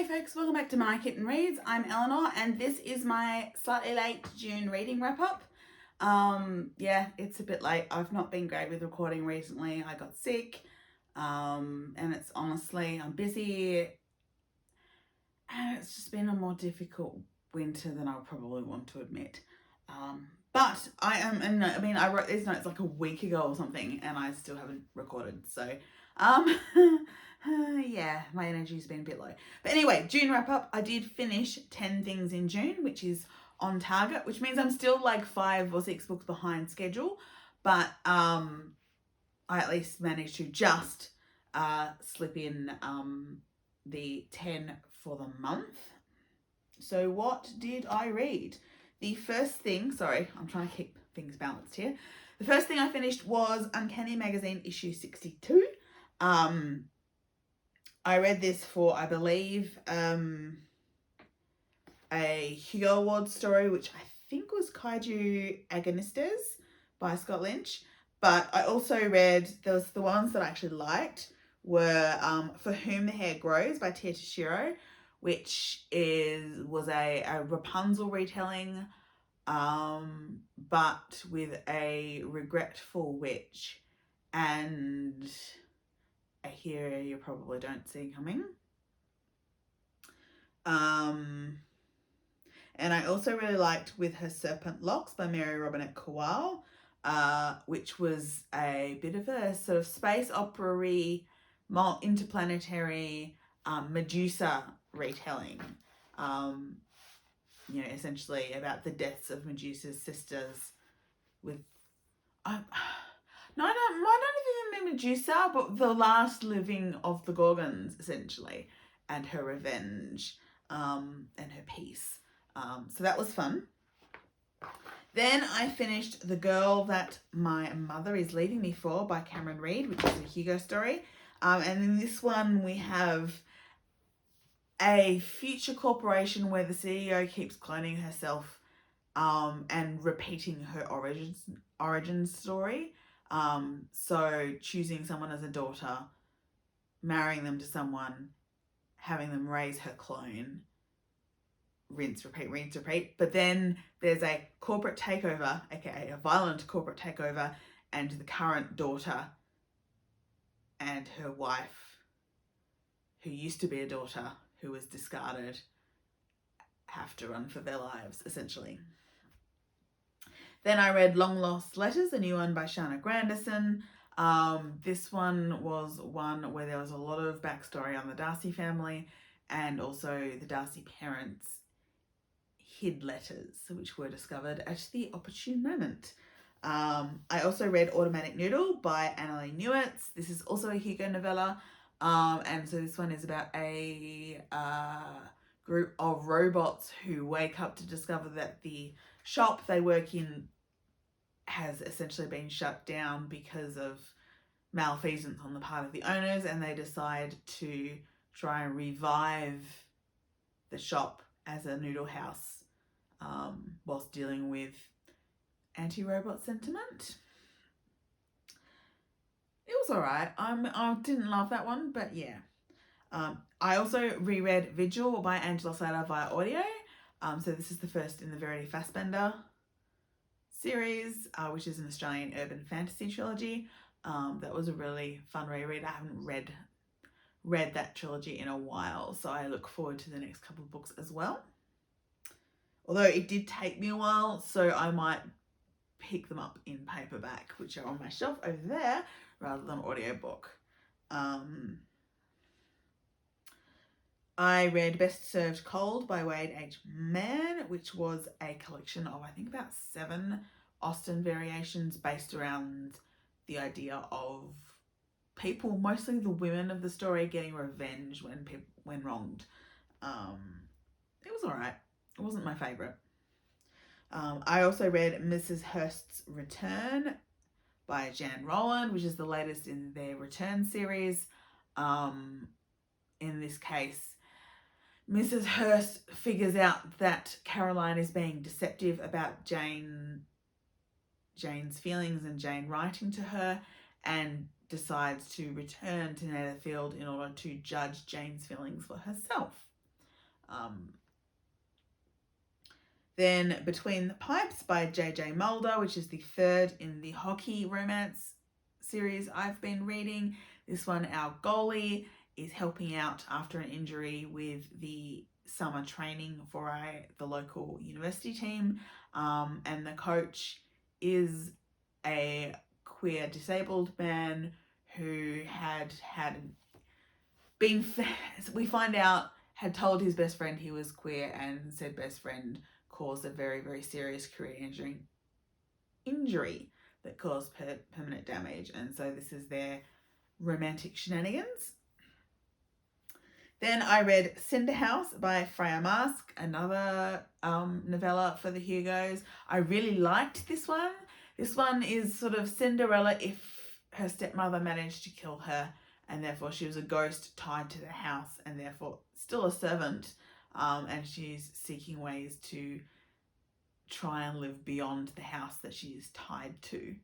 Hey folks, welcome back to My Kitten Reads. I'm Eleanor and this is my slightly late June reading wrap up. Yeah, it's a bit late. I've not been great with recording recently. I got sick and it's honestly, I'm busy and it's just been a more difficult winter than I probably want to admit. But I am, and I mean, I wrote these notes like a week ago or something and I still haven't recorded. So, yeah, my energy's been a bit low. But anyway, June wrap up. I did finish 10 things in June, which is on target, which means I'm still like 5 or 6 books behind schedule. But I at least managed to just slip in the 10 for the month. So what did I read? The first thing, sorry, I'm trying to keep things balanced here. The first thing I finished was Uncanny Magazine issue 62. I read this for, I believe, a Hugo Award story, which I think was Kaiju Agonistes by Scott Lynch. But I also read, there was the ones that I actually liked were For Whom the Hair Grows by Tia Toshiro, which was a Rapunzel retelling, but with a regretful witch and a hero you probably don't see coming. And I also really liked With Her Serpent Locks by Mary Robinette Kowal, which was a bit of a sort of space opera-y, interplanetary Medusa retelling. Essentially about the deaths of Medusa's sisters with... I don't even mean Medusa, but the last living of the Gorgons, essentially, and her revenge and her peace. So that was fun. Then I finished The Girl That My Mother Is Leaving Me For by Cameron Reed, which is a Hugo story. And in this one we have a future corporation where the CEO keeps cloning herself and repeating her origin story. So choosing someone as a daughter, marrying them to someone, having them raise her clone, rinse, repeat. But then there's a corporate takeover, aka a violent corporate takeover, and the current daughter and her wife, who used to be a daughter, who was discarded, have to run for their lives, essentially. Then I read Long Lost Letters, a new one by Shana Grandison. This one was one where there was a lot of backstory on the Darcy family, and also the Darcy parents hid letters, which were discovered at the opportune moment. I also read Automatic Noodle by Annalee Newitz. This is also a Hugo novella. And so this one is about a group of robots who wake up to discover that the shop they work in has essentially been shut down because of malfeasance on the part of the owners, and they decide to try and revive the shop as a noodle house whilst dealing with anti-robot sentiment. It was alright. I didn't love that one, but yeah. I also reread Vigil by Angela Slater via audio. So this is the first in the Verity Fassbender series, which is an Australian urban fantasy trilogy. That was a really fun reread. I haven't read that trilogy in a while, so I look forward to the next couple of books as well. Although it did take me a while, so I might pick them up in paperback, which are on my shelf over there, rather than audiobook. I read Best Served Cold by Wade H. Mann, which was a collection of, I think, about 7 Austen variations based around the idea of people, mostly the women of the story, getting revenge when wronged. It was alright. It wasn't my favourite. I also read Mrs. Hurst's Return by Jan Roland, which is the latest in their Return series. In this case, Mrs. Hurst figures out that Caroline is being deceptive about Jane's feelings and Jane writing to her, and decides to return to Netherfield in order to judge Jane's feelings for herself. Then Between the Pipes by J.J. Mulder, which is the third in the hockey romance series I've been reading. This one, our goalie is helping out after an injury with the summer training for the local university team. And the coach is a queer disabled man who had been, we find out, had told his best friend he was queer, and said best friend caused a very, very serious career injury that caused permanent damage. And so this is their romantic shenanigans. Then I read Cinder House by Freya Marske, another novella for the Hugos. I really liked this one. This one is sort of Cinderella if her stepmother managed to kill her, and therefore she was a ghost tied to the house, and therefore still a servant, and she's seeking ways to try and live beyond the house that she is tied to.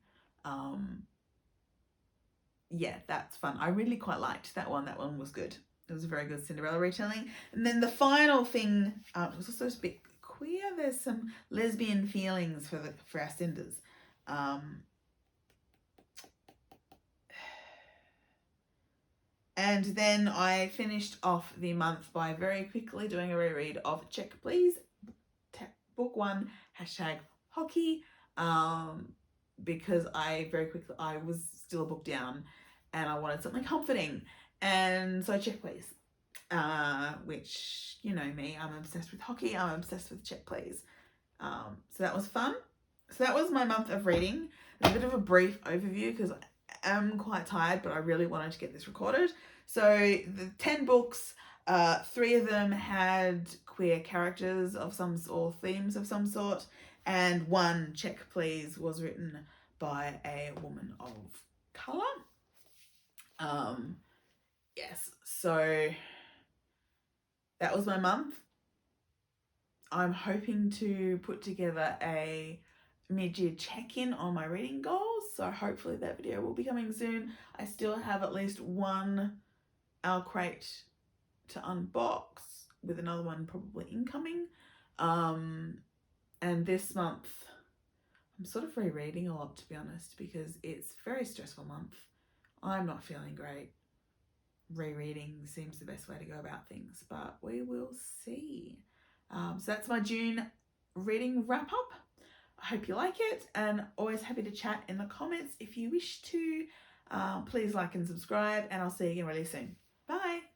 Yeah, that's fun. I really quite liked that one. That one was good. It was a very good Cinderella retelling. And then the final thing, it was also a bit queer. There's some lesbian feelings for our Cinders. And then I finished off the month by very quickly doing a reread of Check Please, book 1, #hockey, because I was still a book down and I wanted something comforting. And so Check Please, which, you know me, I'm obsessed with hockey, I'm obsessed with Check Please. So that was fun. So that was my month of reading. A bit of a brief overview because I am quite tired, but I really wanted to get this recorded. So the 10 books, 3 of them had queer characters of some or themes of some sort, and 1, Check Please, was written by a woman of colour. Yes, so that was my month. I'm hoping to put together a mid-year check-in on my reading goals, so hopefully that video will be coming soon. I still have at least 1 Our Crate to unbox, with another one probably incoming. And this month I'm sort of rereading a lot, to be honest, because it's a very stressful month. I'm not feeling great. Rereading seems the best way to go about things, but we will see. So that's my June reading wrap up. I hope you like it, and always happy to chat in the comments if you wish to. Please like and subscribe, and I'll see you again really soon. Bye.